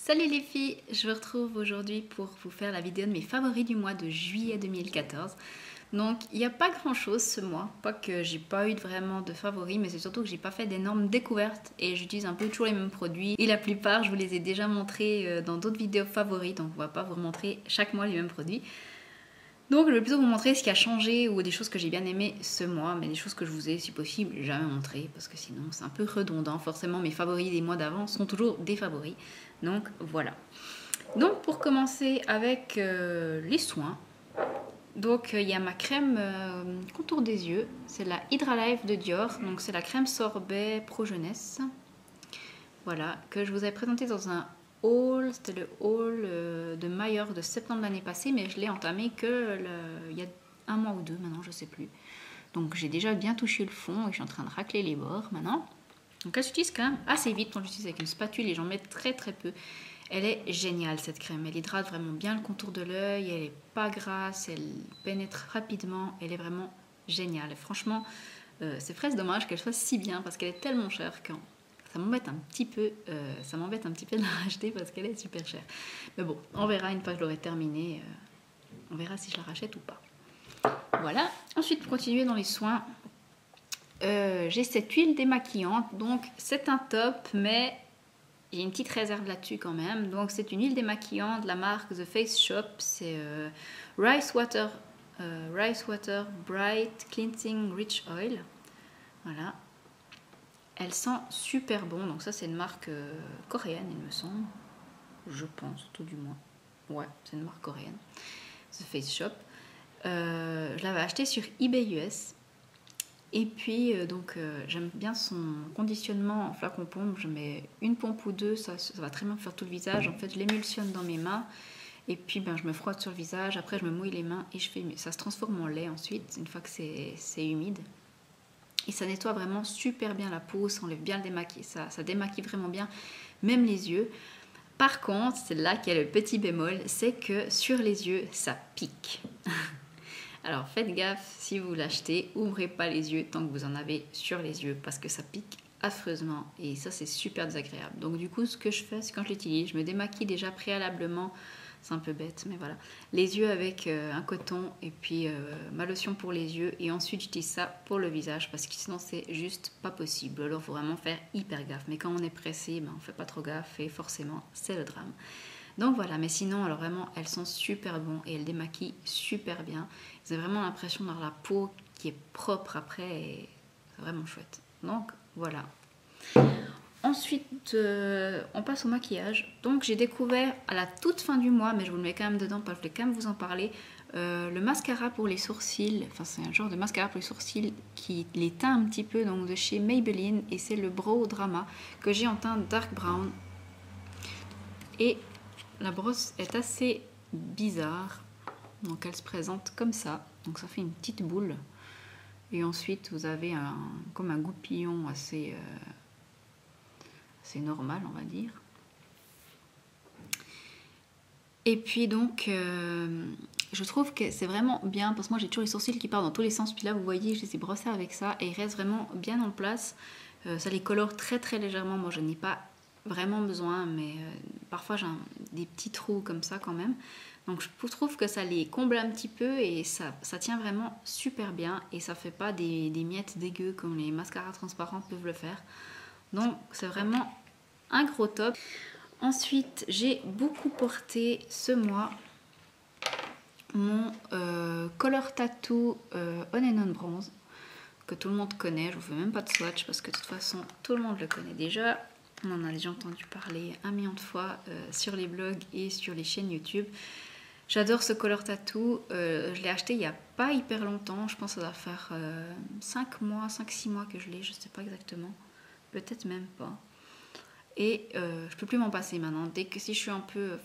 Salut les filles, je vous retrouve aujourd'hui pour vous faire la vidéo de mes favoris du mois de juillet 2014. Donc il n'y a pas grand chose ce mois, pas que j'ai pas eu vraiment de favoris, mais c'est surtout que j'ai pas fait d'énormes découvertes et j'utilise un peu toujours les mêmes produits. Et la plupart je vous les ai déjà montrés dans d'autres vidéos favoris, donc on va pas vous montrer chaque mois les mêmes produits. Donc je vais plutôt vous montrer ce qui a changé ou des choses que j'ai bien aimées ce mois, mais des choses que je vous ai si possible jamais montrées parce que sinon c'est un peu redondant. Forcément mes favoris des mois d'avant sont toujours des favoris. Donc voilà. Donc pour commencer avec les soins. Donc il y a ma crème contour des yeux, c'est la Hydra Life de Dior. Donc c'est la crème sorbet pro jeunesse. Voilà, que je vous avais présenté dans un haul, c'était le haul de Mayor de septembre l'année passée, mais je l'ai entamé que il y a un mois ou deux maintenant, je sais plus. Donc j'ai déjà bien touché le fond et je suis en train de racler les bords maintenant. Donc elle s'utilise quand même assez vite quand j'utilise avec une spatule et j'en mets très très peu. Elle est géniale cette crème, elle hydrate vraiment bien le contour de l'œil, elle est pas grasse, elle pénètre rapidement, elle est vraiment géniale. Et franchement, c'est presque dommage qu'elle soit si bien parce qu'elle est tellement chère que ça m'embête un petit peu, de la racheter parce qu'elle est super chère. Mais bon, on verra une fois que je l'aurai terminée, on verra si je la rachète ou pas. Voilà, ensuite pour continuer dans les soins, j'ai cette huile démaquillante, donc c'est un top, mais j'ai une petite réserve là-dessus quand même. Donc c'est une huile démaquillante de la marque The Face Shop, c'est Rice Water Bright Cleansing Rich Oil. Voilà. Elle sent super bon, donc ça c'est une marque coréenne il me semble, je pense tout du moins. Ouais, c'est une marque coréenne, The Face Shop. Je l'avais acheté sur eBay US. Et puis, j'aime bien son conditionnement en flacon pompe. Je mets une pompe ou deux, ça va très bien faire tout le visage. En fait, je l'émulsionne dans mes mains. Et puis, je me frotte sur le visage. Après, je me mouille les mains et ça se transforme en lait ensuite, une fois que c'est humide. Et ça nettoie vraiment super bien la peau, ça enlève bien le démaquillage. Ça démaquille vraiment bien, même les yeux. Par contre, c'est là qu'il y a le petit bémol, c'est que sur les yeux, ça pique. Alors faites gaffe, si vous l'achetez, ouvrez pas les yeux tant que vous en avez sur les yeux parce que ça pique affreusement et ça c'est super désagréable. Donc du coup ce que je fais, c'est quand je l'utilise, je me démaquille déjà préalablement, c'est un peu bête mais voilà, les yeux avec un coton et puis ma lotion pour les yeux et ensuite j'utilise ça pour le visage parce que sinon c'est juste pas possible. Alors il faut vraiment faire hyper gaffe, mais quand on est pressé, on fait pas trop gaffe et forcément c'est le drame. Donc voilà, mais sinon, alors vraiment, elles sont super bonnes et elles démaquillent super bien. Vous avez vraiment l'impression d'avoir la peau qui est propre après et c'est vraiment chouette. Donc voilà. Ensuite, on passe au maquillage. Donc j'ai découvert à la toute fin du mois, mais je vous le mets quand même dedans parce que je voulais quand même vous en parler, le mascara pour les sourcils. Enfin, c'est un genre de mascara pour les sourcils qui les teint un petit peu, donc de chez Maybelline. Et c'est le Brow Drama que j'ai en teint dark brown. Et la brosse est assez bizarre, donc elle se présente comme ça, donc ça fait une petite boule et ensuite vous avez comme un goupillon assez normal on va dire. Et puis donc je trouve que c'est vraiment bien parce que moi j'ai toujours les sourcils qui partent dans tous les sens, puis là vous voyez je les ai brossés avec ça et ils restent vraiment bien en place. Ça les colore très très légèrement, moi je n'ai pas vraiment besoin, mais parfois j'ai des petits trous comme ça quand même. Donc je trouve que ça les comble un petit peu et ça tient vraiment super bien et ça fait pas des miettes dégueu comme les mascaras transparents peuvent le faire. Donc c'est vraiment un gros top. Ensuite j'ai beaucoup porté ce mois mon Color Tattoo On and On Bronze que tout le monde connaît. Je vous fais même pas de swatch parce que de toute façon tout le monde le connaît déjà. On en a déjà entendu parler 1 million de fois sur les blogs et sur les chaînes YouTube. J'adore ce Color Tattoo. Je l'ai acheté il n'y a pas hyper longtemps. Je pense que ça doit faire 5-6 mois que je l'ai. Je ne sais pas exactement. Peut-être même pas. Et je peux plus m'en passer maintenant. Dès que si je suis un peu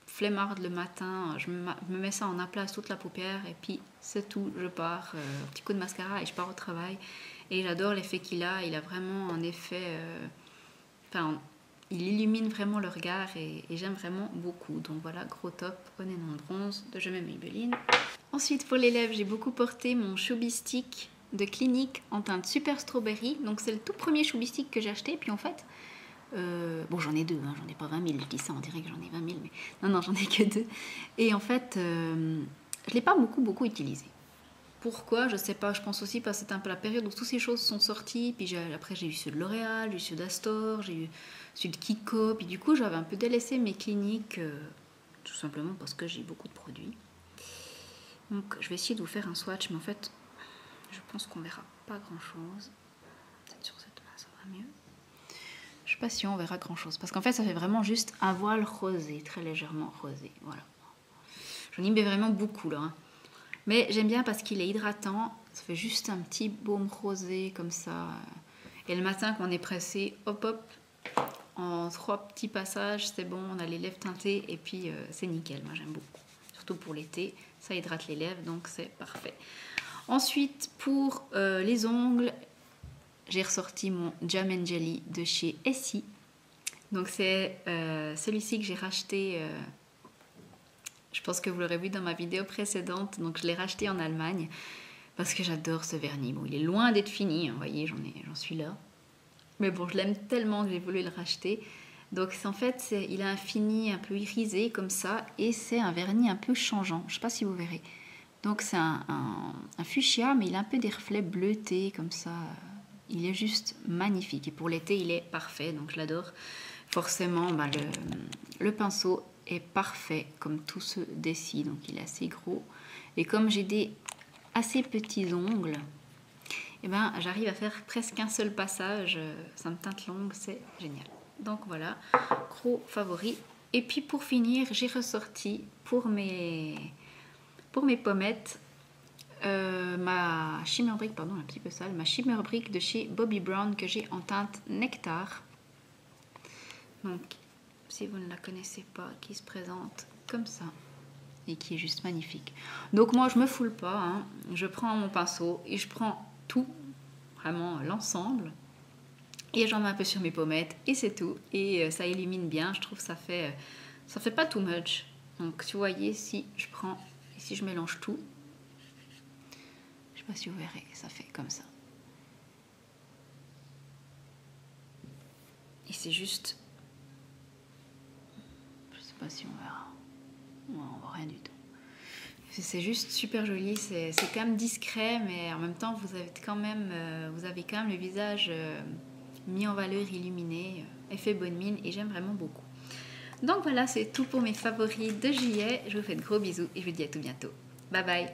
flemmarde le matin, je me mets ça en aplat toute la paupière et puis c'est tout. Je pars. Un petit coup de mascara et je pars au travail. Et j'adore l'effet qu'il a. Il a vraiment un effet... Enfin, il illumine vraiment le regard et j'aime vraiment beaucoup. Donc voilà, gros top, On and On Bronze de Jamais Maybelline. Ensuite, pour les lèvres, j'ai beaucoup porté mon Chubby Stick de Clinique en teinte Super Strawberry. Donc c'est le tout premier Chubby Stick que j'ai acheté. Puis en fait, Bon, j'en ai deux, hein, j'en ai pas 20 000, je dis ça, on dirait que j'en ai 20 000, mais non, j'en ai que deux. Et en fait, je l'ai pas beaucoup utilisé. Pourquoi? Je sais pas, je pense aussi parce que c'était un peu la période où toutes ces choses sont sorties, puis après j'ai eu ceux de L'Oréal, j'ai eu ceux d'Astor, j'ai eu ceux de Kiko, puis du coup j'avais un peu délaissé mes cliniques, tout simplement parce que j'ai beaucoup de produits. Donc je vais essayer de vous faire un swatch, mais en fait, je pense qu'on verra pas grand chose. Peut-être sur cette main ça va mieux. Je sais pas si on verra grand chose, parce qu'en fait ça fait vraiment juste un voile rosé, très légèrement rosé, voilà. J'en y mets vraiment beaucoup là, hein. Mais j'aime bien parce qu'il est hydratant, ça fait juste un petit baume rosé comme ça. Et le matin quand on est pressé, hop hop, en 3 petits passages, c'est bon, on a les lèvres teintées et puis c'est nickel, moi j'aime beaucoup. Surtout pour l'été, ça hydrate les lèvres, donc c'est parfait. Ensuite, pour les ongles, j'ai ressorti mon Jam and Jelly de chez Essie. Donc c'est celui-ci que j'ai racheté, je pense que vous l'aurez vu dans ma vidéo précédente, donc je l'ai racheté en Allemagne parce que j'adore ce vernis. Bon, il est loin d'être fini, hein, vous voyez, j'en suis là. Mais bon, je l'aime tellement que j'ai voulu le racheter. Donc en fait, il a un fini un peu irisé comme ça et c'est un vernis un peu changeant. Je ne sais pas si vous verrez. Donc c'est un fuchsia, mais il a un peu des reflets bleutés comme ça. Il est juste magnifique. Et pour l'été, il est parfait, donc je l'adore. Forcément, le pinceau est parfait comme tous ceux d'Essie, donc il est assez gros. Et comme j'ai des assez petits ongles, et j'arrive à faire presque un seul passage. Ça me teinte l'ongle, c'est génial. Donc voilà, gros favori. Et puis pour finir, j'ai ressorti pour mes pommettes ma Shimmer Brick, pardon, un petit peu sale, ma Shimmer Brick de chez Bobbi Brown que j'ai en teinte Nectar. Donc, si vous ne la connaissez pas, qui se présente comme ça et qui est juste magnifique. Donc moi, je me foule pas, hein. Je prends mon pinceau et je prends tout, vraiment l'ensemble, et j'en mets un peu sur mes pommettes et c'est tout. Et ça illumine bien, je trouve que ça fait pas too much. Donc, si vous voyez, si je prends et si je mélange tout, je sais pas si vous verrez, ça fait comme ça. Et c'est juste, je sais pas si on verra. Non, on voit rien du tout. C'est juste super joli, c'est quand même discret, mais en même temps vous avez quand même le visage mis en valeur, illuminé, effet bonne mine, et j'aime vraiment beaucoup. Donc voilà, c'est tout pour mes favoris de juillet. Je vous fais de gros bisous et je vous dis à tout bientôt. Bye bye.